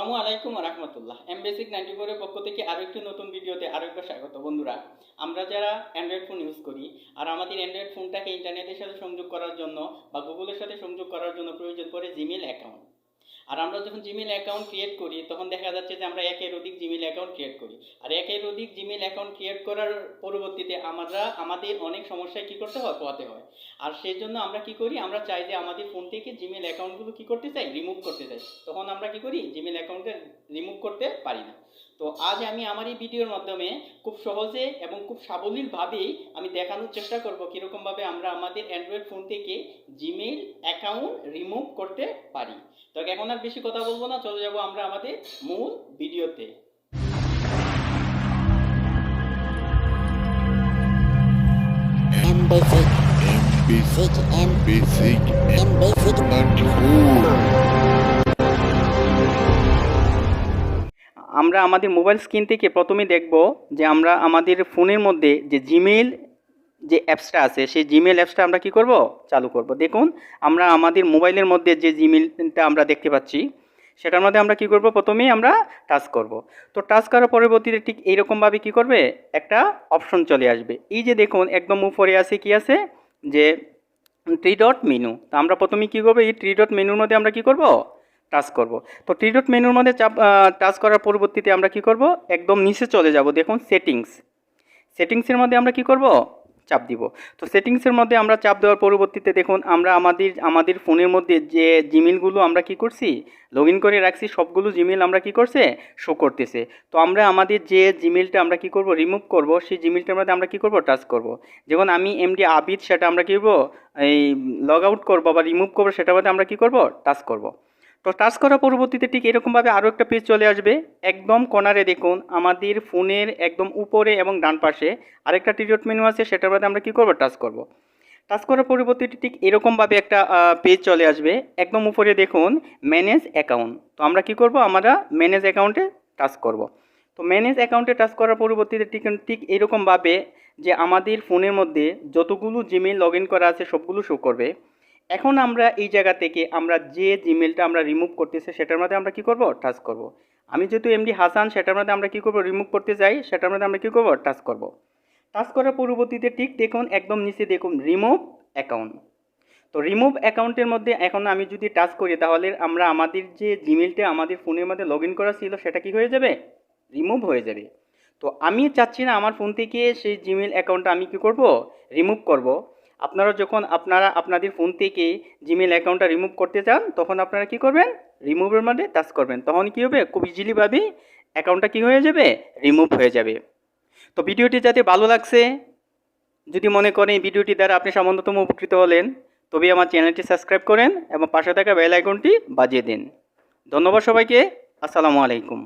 আসসালামু আলাইকুম রাহমাতুল্লাহ। এমবেসিক 94 এর পক্ষ থেকে আরো একটি নতুন ভিডিওতে আরো একবার স্বাগত। বন্ধুরা, আমরা যারা অ্যান্ড্রয়েড ফোন ইউজ করি আর আমাদের অ্যান্ড্রয়েড ফোনটাকে ইন্টারনেটের সাথে সংযোগ করার জন্য বা গুগলের সাথে সংযোগ করার জন্য প্রয়োজন পড়ে জিমেইল অ্যাকাউন্ট। আর আমরা যখন জিমেইল অ্যাকাউন্ট ক্রিয়েট করি তখন দেখা যাচ্ছে যে আমরা একের অধিক জিমেইল অ্যাকাউন্ট ক্রিয়েট করি। আর একের অধিক জিমেইল অ্যাকাউন্ট ক্রিয়েট করার পরবর্তীতে আমাদের অনেক সমস্যায় কী করতে হয়, পোহাতে হয়। আর সেই জন্য আমরা কি করি, আমরা চাই যে আমাদের ফোন থেকে জিমেইল অ্যাকাউন্টগুলো কী করতে চাই, রিমুভ করতে চাই। তখন আমরা কি করি, জিমেইল অ্যাকাউন্টে রিমুভ করতে পারি না। তো আজ আমি আমার এই ভিডিওর মাধ্যমে খুব সহজে এবং খুব সাবলীলভাবেই আমি দেখানোর চেষ্টা করব কীরকমভাবে আমরা আমাদের অ্যান্ড্রয়েড ফোন থেকে জিমেইল অ্যাকাউন্ট রিমুভ করতে পারি। তো এখন আর বেশি কথা বলবো না, চলে যাব আমরা আমাদের মূল ভিডিওতে। আমরা আমাদের মোবাইল স্ক্রিন থেকে প্রথমে দেখব যে আমরা আমাদের ফোনের মধ্যে যে জিমেইল যে অ্যাপসটা আছে সেই জিমেইল অ্যাপসটা আমরা কি করব, চালু করব। দেখুন, আমরা আমাদের মোবাইলের মধ্যে যে জিমেইলটা আমরা দেখতে পাচ্ছি সেটার মধ্যে আমরা কি করব, প্রথমেই আমরা টাচ করব। তো টাচ করার পরবর্তীতে ঠিক এইরকমভাবে কি করবে, একটা অপশন চলে আসবে। এই যে দেখুন একদম উপরে আছে কি আছে, যে 3 ডট মেনু। তো আমরা প্রথমে কি করব, এই 3 ডট মেনুর মধ্যে আমরা কি করব, টাচ করব। তো 3 ডট মেনুর মধ্যে টাচ করার পরবর্তীতে আমরা কি করব, একদম নিচে চলে যাব। দেখুন সেটিংসের মধ্যে আমরা কি করব, চাপ দিব। তো সেটিংসের মধ্যে আমরা চাপ দেওয়ার পরবর্তীতে দেখুন আমরা আমাদের ফোনের মধ্যে যে জিমেইলগুলো আমরা কি করছি, লগ ইন করে রাখছি, সবগুলো জিমেইল আমরা কি করছে, শো করতেছে। তো আমরা আমাদের যে জিমেইলটা আমরা কি করব, রিমুভ করব, সেই জিমেইলটার মধ্যে আমরা কি করব, টাচ করব। যেমন আমি এমডি আবিদ, সেটা আমরা কি করব, এই লগ আউট করব বা রিমুভ করব, সেটার মধ্যে আমরা কি করব, টাচ করব। তো টাচ করার পরবর্তীতে ঠিক এরকমভাবে আরও একটা পেজ চলে আসবে। একদম কর্নারে দেখুন আমাদের ফোনের একদম উপরে এবং ডান পাশে আরেকটা টিরিয়ট মেনু আছে, সেটার মধ্যে আমরা কী করব, টাচ করব। টাচ করার পরবর্তীতে ঠিক এরকমভাবে একটা পেজ চলে আসবে। একদম উপরে দেখুন ম্যানেজ অ্যাকাউন্ট। তো আমরা কি করব, আমরা ম্যানেজ অ্যাকাউন্টে টাচ করব। তো ম্যানেজ অ্যাকাউন্টে টাচ করার পরবর্তীতে ঠিক এরকমভাবে যে আমাদের ফোনের মধ্যে যতগুলো জিমেইল লগ ইন করা আছে সবগুলো শো করবে। এখন আমরা এই জায়গা থেকে আমরা যে জিমেইলটা আমরা রিমুভ করতেছি সেটার মধ্যে আমরা কি করব, টাচ করব। আমি যেহেতু এমডি হাসান, সেটার মধ্যে আমরা কি করব, রিমুভ করতে চাই, সেটার মধ্যে আমরা কি করব, টাচ করব। টাচ করার পরবর্তীতে ঠিক দেখুন একদম নিচে দেখুন রিমুভ অ্যাকাউন্ট। তো রিমুভ অ্যাকাউন্টের মধ্যে এখন আমি যদি টাচ করি তাহলে আমরা আমাদের যে জিমেইলটা আমাদের ফোনের মধ্যে লগ ইন করা ছিল সেটা কি হয়ে যাবে, রিমুভ হয়ে যাবে। তো আমি চাচ্ছি না আমার ফোন থেকে সেই জিমেইল অ্যাকাউন্টটা আমি কি করব, রিমুভ করব। আপনারা যখন আপনাদের ফোন থেকে জিমেইল অ্যাকাউন্টটা রিমুভ করতে চান তখন আপনারা কি করবেন, রিমুভের মধ্যে টাচ করবেন। তখন কি হবে, খুব ইজিলিভাবে অ্যাকাউন্টটা কি হয়ে যাবে, রিমুভ হয়ে যাবে। তো ভিডিওটি যাতে ভালো লাগছে, যদি মনে করেন এই ভিডিওটি দ্বারা আপনি সামান্যতম উপকৃত হলেন, তবে আমার চ্যানেলটি সাবস্ক্রাইব করেন এবং পাশে থাকা বেল আইকনটি বাজিয়ে দিন। ধন্যবাদ সবাইকে। আসসালামু আলাইকুম।